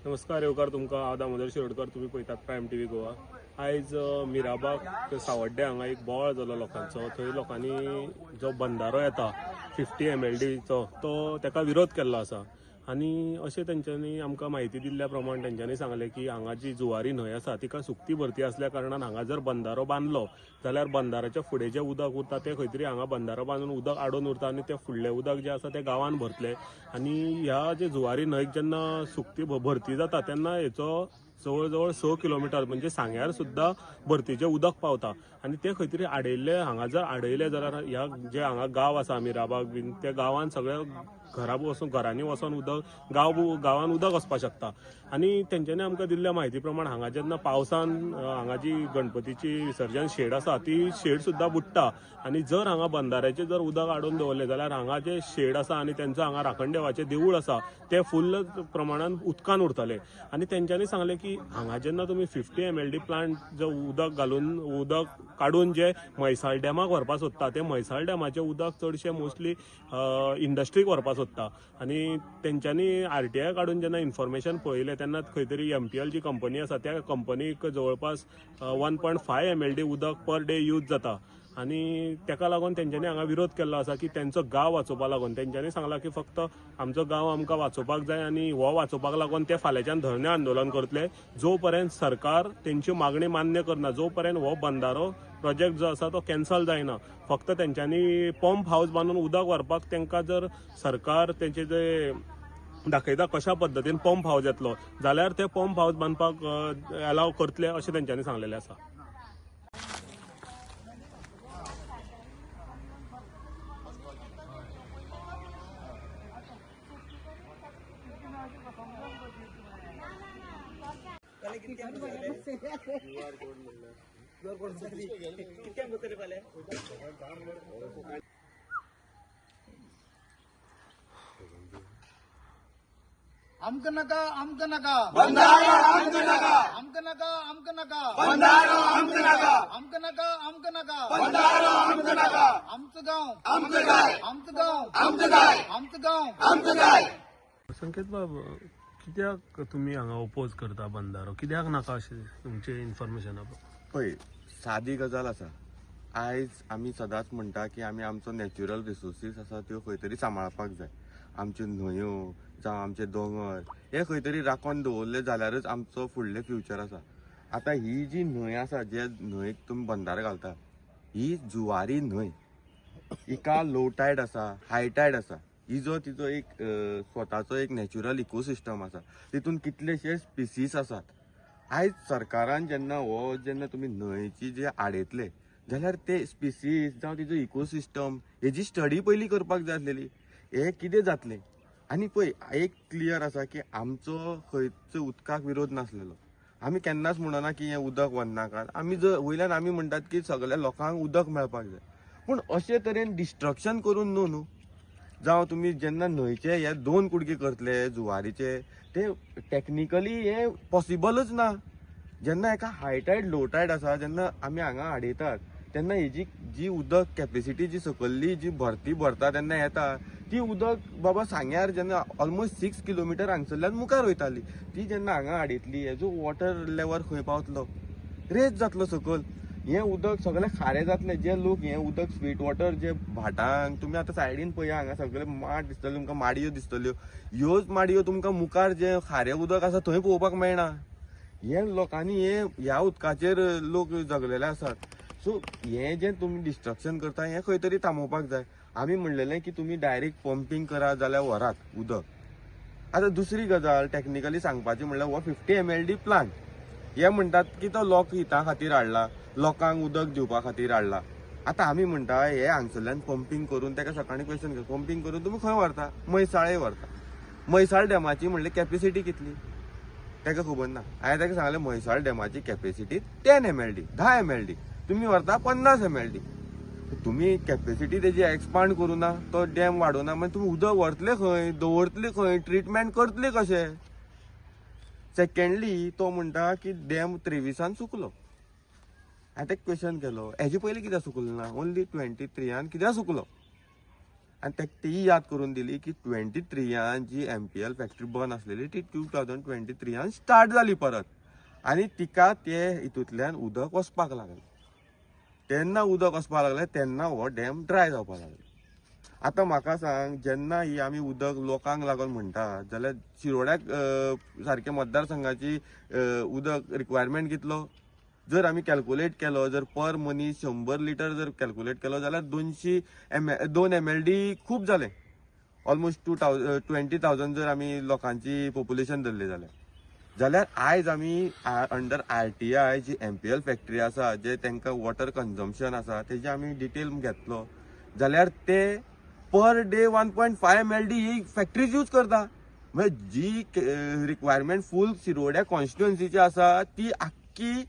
नमस्कार येवकार तुमकां हांव दामोदर शिरोडकर. तुमी पळयतात प्रायम टीव्ही गोवा. आयज मिराबाग सावड्डे हांगा एक बोवाळ जालो लोकांचो. थंय लोकांनी जो बंधारो येता 50 MLDचो तो ताका विरोध केल्लो आसा. आनी अशें तेंच्यांनी आमकां म्हायती दिल्ल्या प्रमाण तेंच्यांनी सांगलें की हांगा जी जुवारी न्हंय आसा तिका सुकती भरती आसल्या कारणान हांगा जर बंधारो बांदलो जाल्यार बंधाराच्या फुडें जें उदक उरता तें खंय तरी हांगा बंधारो बांदून उदक आडोवन उरता आनी तें फुडलें उदक जें आसा तें गांवांत भरतलें. आनी ह्या जे जुवारी न्हंयक जेन्ना सुकती भरती जाता तेन्ना हेचो जवळ जवळ 6 किलोमिटर म्हणजे सांग्यार सुद्दां भरतीचें उदक पावता. आनी ते खंय तरी आडयल्ले हांगा जर आडयले जाल्यार ह्या जे हांगा गांव आसा मिराबाग बीन त्या गांवांत सगळ्या घरांनी वचोन उदक गांवांत उदक वचपाक शकता. आनी तेंच्यांनी आमकां दिल्ल्या म्हायती प्रमाण हांगा जेन्ना पावसान हांगा जी गणपतीची विसर्जन शेड आसा ती शेड सुद्दां बुडटा. आनी जर हांगा बंधाऱ्याचें जर उदक आडोवन दवरलें जाल्यार हांगा जे शेड आसा आनी तेंचो हांगा राखण देवाचें देवूळ आसा तें फुल्ल प्रमाणान उदकान उरतलें. आनी तेंच्यांनी सांगलें की हांगा जेन्ना तुमी 50 MLD प्लांट जो उदक घालून उदक काडून जे म्हैसाळ डॅमाक व्हरपाक सोदता तें म्हैसाळ डॅमाचें उदक चडशें मोस्टली इंडस्ट्रीक व्हरपाक सोदता. आनी तेंच्यांनी RTI काडून जेन्ना इन्फॉर्मेशन पळयलें तेन्ना खंय तरी MPL जी कंपनी आसा त्या कंपनीक जवळपास 1.5 MLD उदक पर डे यूज जाता. आनी तेका लागून तेंच्यांनी हांगा विरोध केल्लो आसा की तेंचो गांव वाचोवपाक लागून. तेंच्यांनी सांगलां की फक्त आमचो गांव आमकां वाचोवपाक जाय आनी हो वाचोवपाक लागून ते फाल्यांच्यान धरणे आंदोलन करतले जो पर्यंत सरकार तेंची मागणी मान्य करना, जो पर्यंत हो बंधारो प्रोजेक्ट जो आसा तो कॅन्सल जायना. फक्त तेंच्यांनी पंप हाऊस बांदून उदक व्हरपाक तेंकां जर सरकार तेंचे जे दाखयता कशा पद्दतीन पंप हाऊस येतलो जाल्यार ते पंप हाऊस बांदपाक अलाव करतले अशें तेंच्यांनी सांगलेलें आसा. आमक नका बंधारो आमक नका आमक नका बंधारो आमक नका आमक नका बंधारो आमक नका आमचं गाव आमचं गाय आमचं गाव आमचं गाय आमचं गाव आमचं गाय. संकेत बाब, कित्याक तुमी हांगा ओपोज करता बंधारो? कित्याक नाका अशें तुमचें इन्फॉर्मेशन पळय, सादी गजाल आसा. आयज आमी सदांच म्हणटा की आमी आमचो नॅच्युरल रिसोर्सीस आसा त्यो खंय तरी सांबाळपाक जाय. आमच्यो न्हंयो जावं आमचे दोंगर हे खंय तरी राखून दवरले जाल्यारच आमचो फुडलें फ्युचर आसा. आतां ही जी न्हंय आसा जे न्हंयक तुमी बंधारो घालता ही जुवारी न्हंय. हिका लो टायड आसा, हाय टायड आसा. ही जो तिचो एक स्वताचो एक नॅच्युरल इकोसिस्टम आसा. तितून कितलेशे स्पिसीस आसात. आयज सरकारान जेन्ना तुमी न्हंयची जे आडयतले जाल्यार ते स्पिसीस जावं तिचो इकोसिस्टम हेजी स्टडी पयलीं करपाक जाय आसलेली. हे कितें जातलें? आनी पळय, एक क्लियर आसा की आमचो खंयचो उदकाक विरोध नासलेलो. आमी केन्नाच म्हणना की हें उदक वरनाकात. आमी जर वयल्यान आमी म्हणटात की सगळ्या लोकांक उदक मेळपाक जाय. पूण अशे तरेन डिस्ट्रक्शन करून न्हू जावं तुमी जेन्ना न्हंयचे हे 2 कुडके करतले जुवारीचे ते टॅक्निकली हे पॉसिबलच ना. जेन्ना हेका हाय टायड लो टायड आसा जेन्ना आमी हांगा आडयतात तेन्ना हेजी जी उदक कॅपेसिटी जी सकयल्ली जी भरती भरता तेन्ना येता ती उदक बाबा सांग्यार जेन्ना ऑलमोस्ट 6 किलोमिटर हांगसरल्यान मुखार वयताली ती जेन्ना हांगा आडयतली हेजो वॉटर लेवल खंय पावतलो? रेस जातलो सकयल. हें उदक सगळें खारें जातलें. जे लोक हें उदक स्वीट वॉटर जे भाटांक तुमी आतां सायडीन पळया हांगा सगळे माड दिसतले तुमकां, माडयो दिसतल्यो. ह्योच माडयो तुमकां मुखार जे खारें उदक आसा थंय पळोवपाक मेळना. हे लोकांनी ह्या उदकाचेर लोक जगलेले आसात. सो हें जें तुमी डिस्ट्रक्शन करता हें खंय तरी थांबोवपाक जाय. आमी म्हणलेलें की तुमी डायरेक्ट पंपींग करा जाल्यार व्हरात उदक. आतां दुसरी गजाल टॅक्निकली सांगपाची म्हणल्यार हो 50 MLD प्लांट हे म्हणटात की तो लोक हिता खातीर हाडला, लोकांक उदक दिवपा खातीर हाडला. आतां आमी म्हणटा हे हांगसरल्यान पंपींग करून तेका सकाळीं क्वेश्चन केलो पंपींग करून तुमी खंय व्हरता? म्हैसाळे व्हरता. म्हैसाळ डॅमाची म्हणले कॅपेसिटी कितली तेका खबर ना. हांवें ताका सांगलें म्हैसाळ डॅमाची कॅपेसिटी 10 MLD 10 MLD तुमी व्हरता 50 MLD. तुमी कॅपेसिटी तेजी एक्सपांड करूना, तो डॅम वाडोवना, मागीर तुमी उदक व्हरतले खंय, दवरतले खंय, ट्रिटमेंट करतले कशे? सेकंडली तो म्हणटा की डॅम 23 सुकलो. हांवें ताका क्वेश्चन केलो हेजे पयलीं कित्याक सुकलो ना? ओन्ली 23 कित्याक सुकलो? आणि तेही याद करून दिली की 23 जी MPL फॅक्टरी बंद असलेली ती 2023 स्टार्ट झाली परत आणि तिका ते हितूंतल्यान उदक वचपाक लागलें. तेन्ना उदक वचपाक लागलें तेन्ना हो डॅम ड्राय जावपाक लागलो. आता म्हाका सांग, जेन्ना ही आमी उदक लोकांक लागून म्हणटा जाल्यार शिरोड्याक सारख्या मतदारसंघाची उदक रिक्वायरमेंट कितलो? जर आमी कॅल्क्युलेट केलो, जर पर मनीस 100 लिटर जर कॅल्क्युलेट केलो जाल्यार 2 MLD खूब जालें. ऑलमोस्ट 20,000 जर आमी लोकांची पॉप्युलेशन धरली जाल्यार आयज आमी अंडर RTI जी MPL फॅक्टरी आसा, जे तांकां वॉटर कन्झम्पशन आसा तेजे आमी डिटेल घेतलो जाल्यार ते पर डे 1.5 MLD ही फॅक्टरीज यूज करता. म्हणजे जी रिक्वायरमेंट फूल शिरोड्या कॉन्स्टिट्युएन्सीची आसा ती आख्खी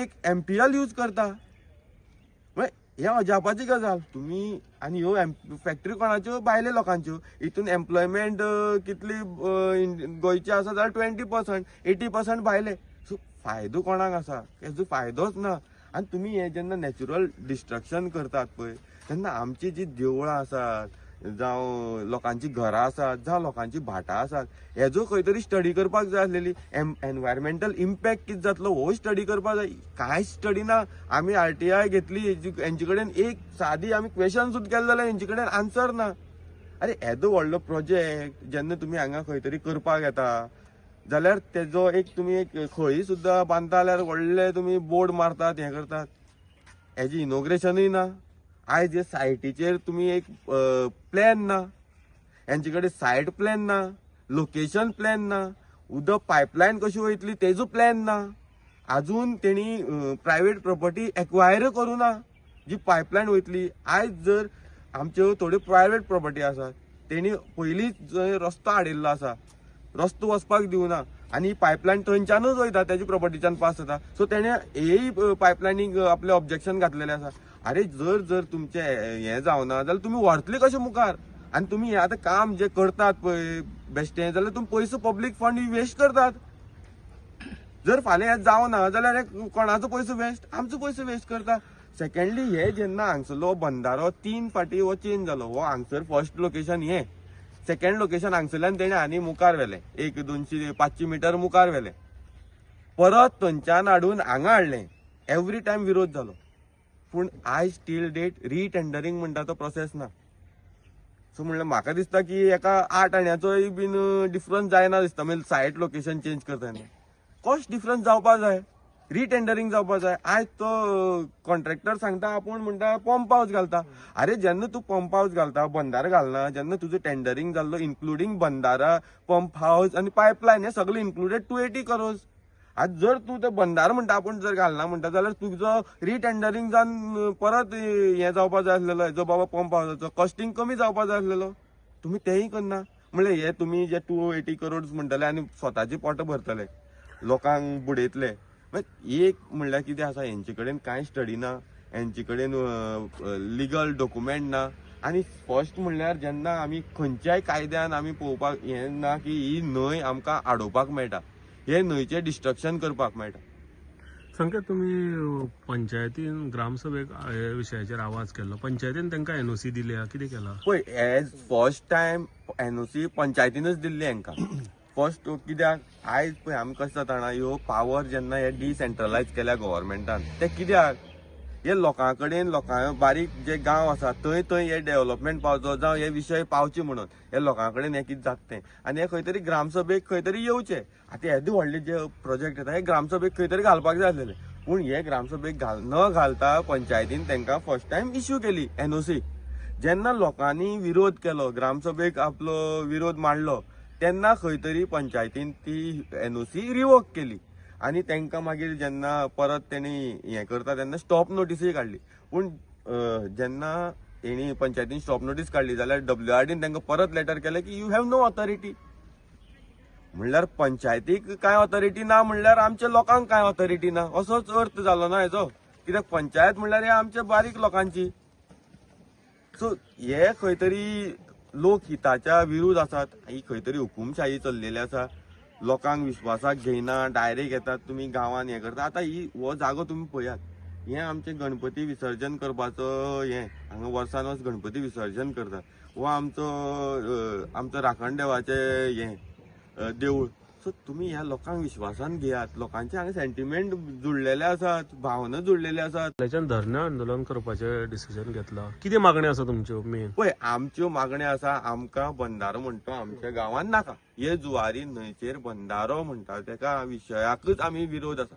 एक MPL यूज करता. हे अजापाची गजाल. तुम्ही आणि ह्यो फॅक्टरी कोणाच्यो? भायल्या लोकांच्यो. हितून एम्प्लॉयमेंट कितली गोंयची आसा जाल्यार 20%, 80% भायले. सो फायदो कोणाक आसा? हेजो फायदोच ना. आणि तुम्ही हे जेन्ना नॅचरल डिस्ट्रक्शन करतात पळय तेन्ना आमची जी देवळां आसात, जावं लोकांची घरां आसात, जावं लोकांची भाटां आसात, हेजो खंय तरी स्टडी करपाक जाय आसलेली. एनवायरमेंटल इम्पॅक्ट कितें जातलो हो स्टडी करपाक जाय. कांयच स्टडी ना. आमी RTI घेतली, हेंचे कडेन एक सादी आमी क्वेश्चन सुद्दां केले जाल्यार हेंचे कडेन आन्सर ना. अरे येदो व्हडलो प्रोजेक्ट जेन्ना तुमी हांगा खंय तरी करपाक येता जाल्यार तेजो एक तुमी एक खळी सुद्दां बांदता जाल्यार व्हडले तुमी बोर्ड मारतात, हें करतात. हेजी इनॉग्रेशनूय ना. आयज हे सायटीचेर तुमी एक प्लॅन ना, हेंचे कडेन सायट प्लॅन ना, लोकेशन प्लॅन ना, उदक पायपलायन कशी वयतली तेजो प्लॅन ना. अजून तेणी प्रायव्हेट प्रॉपर्टी एक्वायर करूं ना जी पायपलायन वयतली. आयज जर आमच्यो थोड्यो प्रायव्हेट प्रॉपर्टी आसात, तेणी पयलींच रस्तो हाडिल्लो आसा, रस्तो वचपाक दिवना आणि पायपलायन थंयच्यानूच वयता, त्याची प्रॉपर्टीच्यान पास जाता. सो तेणे हेय पायपलायनीक आपले ऑब्जेक्शन घातलेले आसा. अरे जर तुमचे हे जावना जाल्यार तुम्ही व्हरतले कशे मुखार? आणि तुम्ही हे आतां काम जे करतात पळय बेश्टें, जाल्यार तुम्ही पयसो पब्लीक फंड वेस्ट करतात. जर फाल्यां हे जावना जाल्यार कोणाचो पयसो वेस्ट? आमचो पयसो वेस्ट करता. सेकंडली हे जेन्ना हांगसरलो बंदारो 3 फाटी हो चेंज जालो, हो हांगसर फर्स्ट लोकेशन हे, सेकंड लोकेशन हांगसरल्यान तेणे आनी मुखार व्हेलें, 200-500 मिटर मुखार व्हेलें, परत थंयच्यान हाडून हांगा हाडलें. एवरी टायम विरोध जालो. पूण आयज स्टील डेट रिटेंडरींग म्हणटा तो प्रोसेस ना. सो म्हणल्यार म्हाका दिसता की एका 8 आण्याचोय बीन डिफरन्स जायना दिसता. म्हणजे सायट लोकेशन चेंज करतना कॉस्ट डिफरन्स जावपाक जाय, रिटेंडरींग जावपाक जाय. आयज तो कॉन्ट्रॅक्टर सांगता आपूण म्हणटा पंप हाऊस घालता. अरे जेन्ना तूं पंप हाऊस घालता, बंदारो घालना, जेन्ना तुजो टेंडरींग जाल्लो इन्क्लुडींग बंदारा, पंप हाऊस आणि पायपलायन हे सगळे इन्क्लुडेड 280 crores. आज जर तू ते बंदार म्हणटा आपूण जर घालना म्हणटा जाल्यार तुजो रिटेंडरींग जावन परत हे जावपाक जाय आसलेलो, हेजो बाबा पंप हाऊसाचो कॉस्टिंग कमी जावपाक जाय आसलेलो. तुम्ही तेही करना. म्हणल्यार हे तुमी जे 280 crores म्हणटले आणि स्वताची पोटां भरतले, लोकांक बुडयतले. एक म्हणल्यार कितें आसा, हेंचे कडेन कांय स्टडी ना, हेंचे कडेन लिगल डॉक्युमेंट ना. आणि फर्स्ट म्हणल्यार जेन्ना आमी खंयच्याय कायद्यान आमी पळोवपाक हें ना की ही न्हंय आमकां आडोवपाक मेळटा, हे न्हंयचें डिस्ट्रक्शन करपाक मेळटा. संकेत, तुम्ही पंचायतीन ग्रामसभेक हे विशयाचेर आवाज केल्लो, पंचायतीन तांकां NOC दिल्या, कितें केला? पळय एज फर्स्ट टायम NOC पंचायतीनच दिल्ली हांकां. फर्स्ट कित्याक आयज पळय आमी कशें जाता जाणा, ह्यो पावर जेन्ना हे डिसेंट्रलायज केल्या गव्हर्मेंटान, ते कित्याक हे लोकां कडेन बारीक जे गांव आसा थंय हे डेव्हलपमेंट पावचो, जावं हे विशय पावचे म्हणून हे लोकां कडेन हे कितें जाता तें, आनी हे खंय तरी ग्रामसभेक खंय तरी येवचे. आतां येदे व्हडले जे प्रोजेक्ट येता हे ग्रामसभेक खंय तरी घालपाक जाय आसलेले. पूण हे ग्रामसभेक न घालता पंचायतीन तांकां फर्स्ट टायम इश्यू केली NOC. जेन्ना लोकांनी विरोध केलो, ग्रामसभेक आपलो विरोध मांडलो, तेन्ना खंय तरी पंचायतीन ती NOC रिवोक केली. आणि तांकां मागीर जेन्ना परत तेणी हें करता तेन्ना स्टॉप नोटीसय काडली. पूण जेन्ना तेणी पंचायतीन स्टॉप नोटीस काडली जाल्यार WRDन तांकां परत लेटर केलें की यू हॅव नो ऑथॉरिटी. म्हणल्यार पंचायतीक कांय ऑथॉरिटी ना, म्हणल्यार आमच्या लोकांक कांय ऑथॉरिटी ना, असोच अर्थ जालो ना हेजो. कित्याक पंचायत म्हणल्यार हे आमच्या बारीक लोकांची. सो हे खंय तरी लोकहिताच्या विरुद्ध आसात. ही खंय तरी हुकुमशाही चल्लेली आसा. लोकांक विश्वासाक घेयना, डायरेक्ट येतात तुमी गांवांत हें करता. आतां हो जागो तुमी पळयात, हे आमचे गणपती विसर्जन करपाचो हे हांगा वर्सान वर्स गणपती विसर्जन करतात हो आमचो राखण देवाचे हे देऊळ. सो तुम्ही ह्या लोकांक विश्वासान घेयात. लोकांचे हांगा सेंटिमेंट जुळलेले आसात, भावना जुळलेले आसात. फाटल्याच्यान धरणे आंदोलन करपाचें डिसिजन घेतला. कितें मागण्यो आसा तुमच्यो मेन? पळय आमच्यो मागण्यो आसा, आमकां बंधारो म्हणतो आमच्या गांवांत नाका. हे जुवारी न्हंयचेर बंधारो म्हणटा तेका विशयाकच आमी विरोध आसा.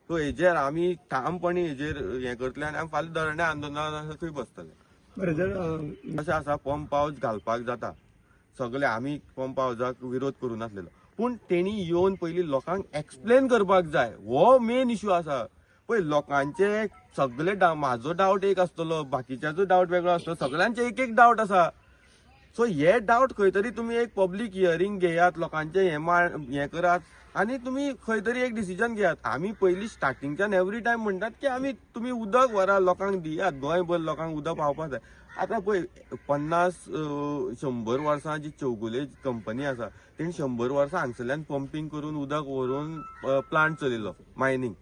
सो हेजेर आमी ठामपणी हेजेर हे करतले आनी आमी फाल्यां धरणे आंदोलनाक थंय बसतले. अशें आसा पंप हावज घालपाक जाता, सगळे आमी पंप हावजाक विरोध करूं नासलेलो, पूण तेणी येवन पयलीं लोकांक एक्सप्लेन करपाक जाय. हो मेन इश्यू आसा. पळय लोकांचे सगळे म्हाजो डावट एक आसतलो, बाकीच्याचो डावट वेगळो आसतलो, सगळ्यांचे एक एक डावट आसा. सो हे डावट खंय तरी तुमी एक पब्लीक हियरींग घेयात, लोकांचे हे करात आनी तुमी खंय तरी एक डिसिजन घेयात. आमी पयलीं स्टार्टिंगच्यान एवरी टायम म्हणटात की आमी तुमी उदक व्हरा लोकांक दियात, गोंयभर लोकांक उदक पावपाक जाय. आतां पळय 50-100 वर्सां जी चौगुले कंपनी आसा तेणी 100 वर्सां हांगसरल्यान पंपिंग करून उदक व्हरून प्लांट चलयलो मायनींग.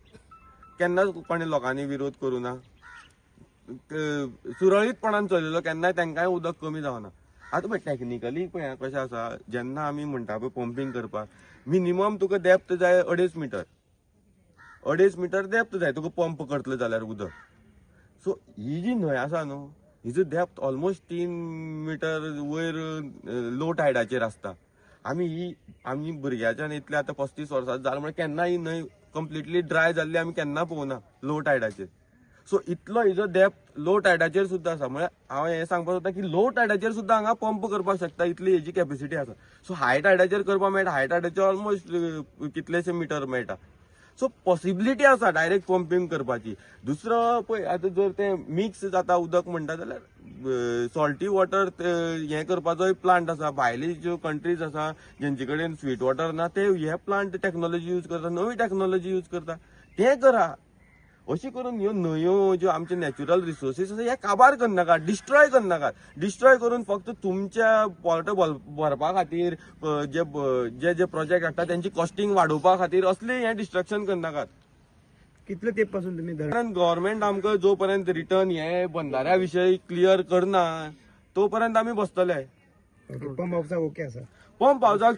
केन्नाच कोणी लोकांनी विरोध करूं ना, सुरळीतपणान चलयलो, केन्नाय तांकांय उदक कमी जावना. आतां पळय टॅक्निकली पळय कशें आसा, जेन्ना आमी म्हणटा पळय पंपिंग करपाक मिनिमम तुका डेप्थ जाय 2.5 मीटर. 2.5 मीटर डेप्थ जाय तुका पंप करतलो जाल्यार उदक. सो ही जी न्हंय आसा न्हू, हिजो डेप्थ ऑलमोस्ट 3 मीटर वयर लो टायडाचेर आसता. आमी भुरग्याच्यान इतले आतां 35 वर्सां जालें म्हळ्यार केन्ना ही न्हंय कंप्लिटली ड्राय जाल्ली आमी केन्ना पळोवना लो टायडाचेर. सो इतलो हिजो डेप्थ लो टायडाचेर सुद्दां आसा. म्हळ्यार हांव हें सांगपाक सोदता की लो टायडाचेर सुद्दां हांगा पंप करपाक शकता, इतली हेजी कॅपॅसिटी आसा. सो हाय टायडाचेर करपाक मेळटा, हाय टायडाचेर ऑलमोस्ट कितलेशे मिटर मेळटा. सो पॉसिबिलिटी आसा डायरेक्ट पंपिंग करपाची. दुसरो पळय आतां जर ते मिक्स जाता उदक म्हणटा जाल्यार सॉल्टी वॉटर हें करपाचो एक प्लांट आसा. भायली ज्यो कंट्रीज आसा जेंचे कडेन स्वीट वॉटर ना ते हे प्लांट टॅक्नॉलॉजी यूज करता, नवी टॅक्नॉलॉजी यूज करता. तें करा. अशी करून ह्यो न्हंयो ज्यो आमचे नॅचरल रिसोर्सीस आसा हे काबार करनाका, डिस्ट्रॉय करनाकात. डिस्ट्रॉय करून फक्त तुमच्या पोट भरपा खातीर जे जे प्रोजेक्ट हाडटा त्यांची कॉस्टिंग वाडोवपा खातीर असले हे डिस्ट्रक्शन करनाकात. कितले तेप पासून तुम्ही गव्हर्नमेंट आमकां जो पर्यंत रिटर्न हे बंधाऱ्या विशयी क्लियर करना तो पर्यंत आमी बसतले. पंप हाऊसा ओके आसा. पंप हावजाक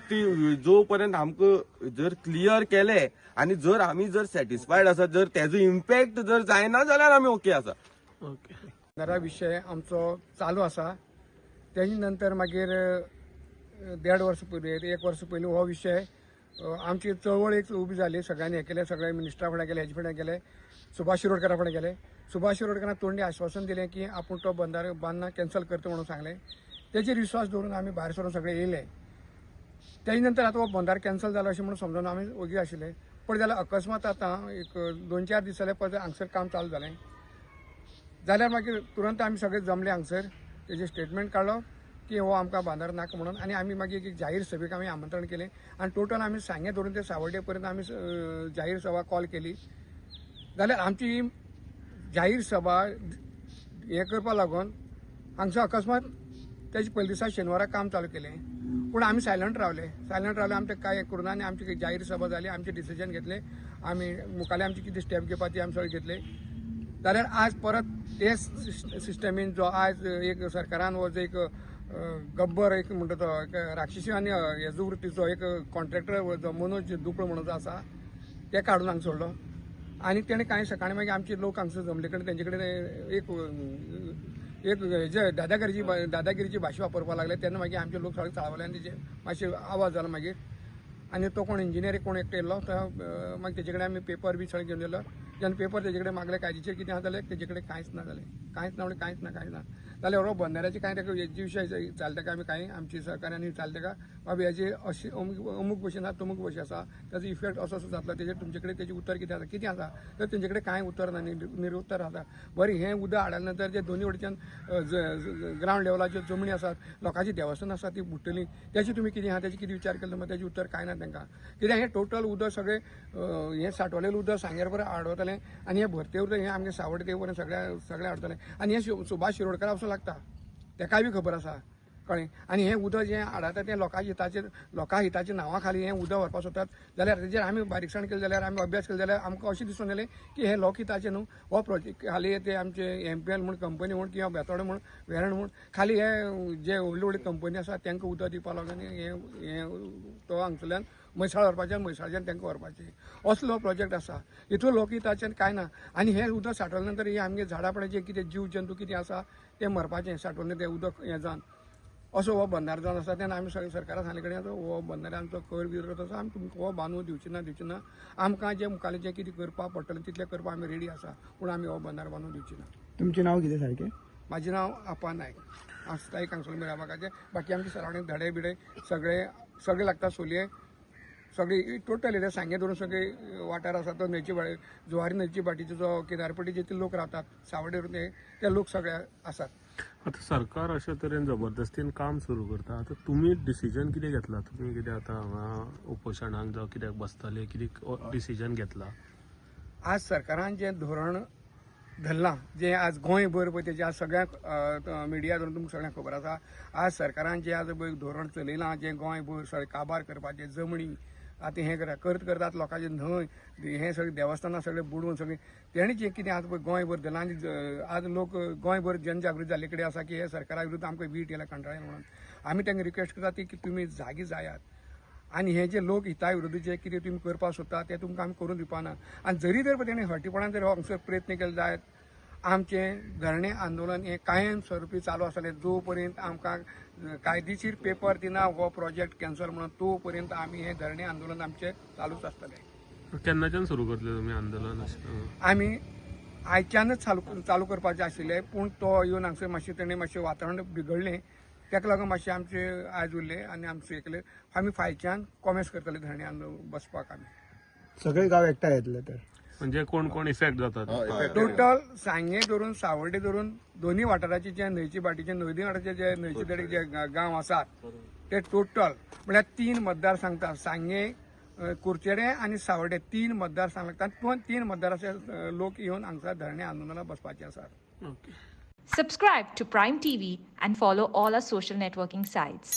जो पर्यंत आमकां जर क्लियर केले आनी जर आमी जर सॅटिस्फायड आसा, जर तेजो इम्पॅक्ट जर जायना जाल्यार आमी ओके आसा. ओके. बंधारा विषय आमचो चालू आसा. तेजे नंतर मागीर 1.5 वर्स पयलीं 1 वर्स पयलीं हो विशय आमची चळवळ एक उबी जाली. सगळ्यांनी हे केले, सगळे मिनिस्टरा फुडें गेले, हेजे फुडें गेले, सुभाष शिरोडकरा फुडें गेले. सुभाष शिरोडकरान तोंडी आश्वासन दिलें की आपूण तो बंधारो बांदना कॅन्सल करता म्हणून सांगलें. तेजेर विश्वास दवरून आमी भायर सरून सगळे येयले. तेजे नंतर आतां हो बंधारो कॅन्सल जालो अशें म्हणून समजून आमी ओगी आशिल्ले. पण जाल्यार अकस्मात आतां एक 2-4 दीस जाले परत हांगसर काम चालू जालें. जाल्यार मागीर तुरंत आमी सगळे जमले हांगसर, तेजे स्टेटमेंट काडलो की हो आमकां बांदार नाका म्हणून. आनी आमी मागीर एक जाहीर सभेक आमी आमंत्रण केलें आनी टोटल आमी सांगे धरून ते सावड्डे पर्यंत आमी जाहीर सभा कॉल केली. जाल्यार आमची जाहीर सभा हे करपा लागून हांगसर अकस्मात तेजे पयल्या दिसा शेनवारा काम चालू केलें. पूण आमी सायलंट रावले आमचे कांय करूं ना आनी आमची जाहीर सभा जाली. आमचे डिसिजन घेतले, आमी मुखाल्ले आमची कितें स्टेप घेवपाची आमी सगळे घेतले. जाल्यार आज परत ते सिस्टमीन जो आज एक सरकारान हो जो एक गब्बर एक म्हणटा तो राक्षसी आनी हेजो वृत्तीचो एक कॉन्ट्रॅक्टर जो मनोज दुकळ म्हणून जो आसा ते काडून हांगा सोडलो. आनी तेणें कांय सकाळीं मागीर आमचे लोक हांगसर जमले कडेन तेंचे कडेन एक हेजे दादागिरीची भाशा वापरपाक लागले. तेन्ना मागीर आमचे लोक सगळे चाळवले आनी तेजे मातशे आवाज जालो मागीर. आनी तो कोण इंजिनियर कोण एकटो येयलो तो मागीर तेजे कडेन आमी पेपर बी सगळे घेवन येयलो. जेन्ना पेपर तेजे कडेन मागले कायदेचेर कितें आसा जाल्यार तेजे कडेन कांयच ना जालें. कांयच ना म्हणजे कांयच ना जाल्यार हो बंधाऱ्याचे कांय ताका हेजे विशय चालता का आमी कांय आमची सरकारान चालता का बाबा हेजे अशी अमूक भशेन आसा तमूक भशेन आसा ताजो इफेक्ट असो जातलो. तेजेर तुमचे कडेन तेजें उतर कितें आसा तर तेंचे कडेन कांय उतर ना, निरुत्तर आसा. बरें हें उदक हाडल्या नंतर जे दोनी वटेच्यान ग्रावंड लेवलाच्यो जमनी आसात, लोकांची देवस्थान आसा ती बुडटली, त्याची तुमी कितें आहा तेजे कितें विचार केलो मग तेजें उतर कांय ना तांकां. कित्याक हें टोटल उदक सगळें हें सांठवलेलें उदक सांगेर बरें हाडवतलें आनी हें भरते उदक हें आमगे सावड्डे देव बरें सगळें हाडटलें. आनी हें सुभाष शिरोडकरा वचून लागता, तेकाय बी खबर आसा. कळ्ळें आनी हें उदक जें हाडाता तें लोकां हिताच्या नांवा खाली हें उदक व्हरपाक सोदतात जाल्यार तेजेर आमी बारीकसाण केली जाल्यार आमी अभ्यास केलो जाल्यार आमकां अशें दिसून येलें की हें लोकहिताचें न्हू हो प्रोजेक्ट खाली ते आमचे MPL म्हूण कंपनी म्हूण किंवा बेतोडे म्हूण वेरण म्हूण खाली हे जे व्हडल्यो व्हडल्यो कंपनी आसा तांकां उदक दिवपा लागून हें तो हांगसरल्यान म्हैसाळ व्हरपाचें आनी म्हैसाळच्यान तांकां व्हरपाचें असलो प्रोजेक्ट आसा हितून लोकहिताचें कांय ना आनी हें उदक सांठोवले नंतर ही आमगे झाडां पळय कितें जीव जंतू कितें आसा तें मरपाचें सांठोवलें तें उदक हें जावन असो हो बंधार जावन आसा तेन्ना आमी सरकारा सांगले कडेन हो बंधार आमचो कर विरोध आसा आमी तुमकां हो बांदून दिवचे ना आमकां जें मुखाल्लें जें कितें करपाक पडटलें तितलें करपाक आमी रेडी आसा पूण आमी हो बंधार बांदून दिवचे ना. तुमचें नांव कितें सारकें? म्हाजें नांव आपा नायक हांव स्थायी कांवसिलर मिराबागाचें. बाकी आमचे सरावंडींग धडे बिडे सगळे लागता सोलये सगळी टोटल येता सांगे धरून सगळे वाठार आसा तो न्हंयची जुवारी न्हंयची बाटीचो जो किनारपट्टीचे ते लोक रावतात सावड्डे धरून ते लोक सगळे आसात. आता सरकार अशे तरेन जबरदस्तीन काम सुरू करता. आता तुम्ही डिसिजन कितें घेतला? तुम्ही कितें आता हांगा उपोशणाक जावं कित्याक बसतले कितें डिसिजन घेतला? आज सरकारान जें धोरण धरलां जें आज गोंयभर पळय तेजें आज सगळ्यांक मिडिया धरून तुमकां सगळ्यांक खबर आसा. आज सरकारान जें आज पळय धोरण चलयलां जें गोंयभर सगळें काबार करपाचें जमणी आतां हें करतात लोकांचे न्हंय हें सगळें देवस्थानां सगळें बुडोवन सगळें तेणी जें कितें आज पळय गोंयभर धरलां आनी आज लोक गोंयभर जनजागृती जाल्ले कडेन आसा की हे सरकारा विरुद्ध आमकां वीट येयला कंटाळ्ळे म्हणून आमी तांकां रिक्वेस्ट करता की तुमी जागी जायात आनी हे जे लोक हिता विरुद्ध जे कितें तुमी करपाक सोदता तें तुमकां आमी करून दिवपाना. आनी जरी तर तेणें हट्टीपणान जर हांगसर प्रयत्न केले जायत आमचें धरणे आंदोलन हें कायम स्वरुपी चालू आसतलें जो पर्यंत आमकां कायदेशीर पेपर दिना हो प्रोजेक्ट कॅन्सल म्हणून तो पर्यंत आमी हें धरणे आंदोलन आमचें चालूच आसतलें. केन्नाच्यान सुरू करतले तुमी आंदोलन? आमी आयच्यानच चालू करपाचें आशिल्लें पूण तो येवन हांगसर मातशें तेणें मातशें वातावरण बिगडलें ताका लागून मातशें आमचें आयज उरलें आनी आमचें एकलें आमी फायच्यान कॉमेस करतले धरणे आंदोलन बसपाक. आमी सगळे गाव एकठांय येतले तर म्हणजे कोण कोण इफेक्ट जातात? टोटल सांगे धरून सावर्डे धरून दोन्ही वाठाराचे जे न्हंयची बाटीचे न्हंय वाठाराचे जे न्हंयचे देडे जे गांव आसात ते टोटल म्हळ्यार 3 मतदार सांगता सांगे कुर्चेडे आनी सावर्डे 3 मतदार सांग लागतात. 3 मतदाराचे लोक येवन हांगसर धरणे आंदोलनाक बसपाचे आसात. Okay. Subscribe to Prime TV and follow all our social networking sites.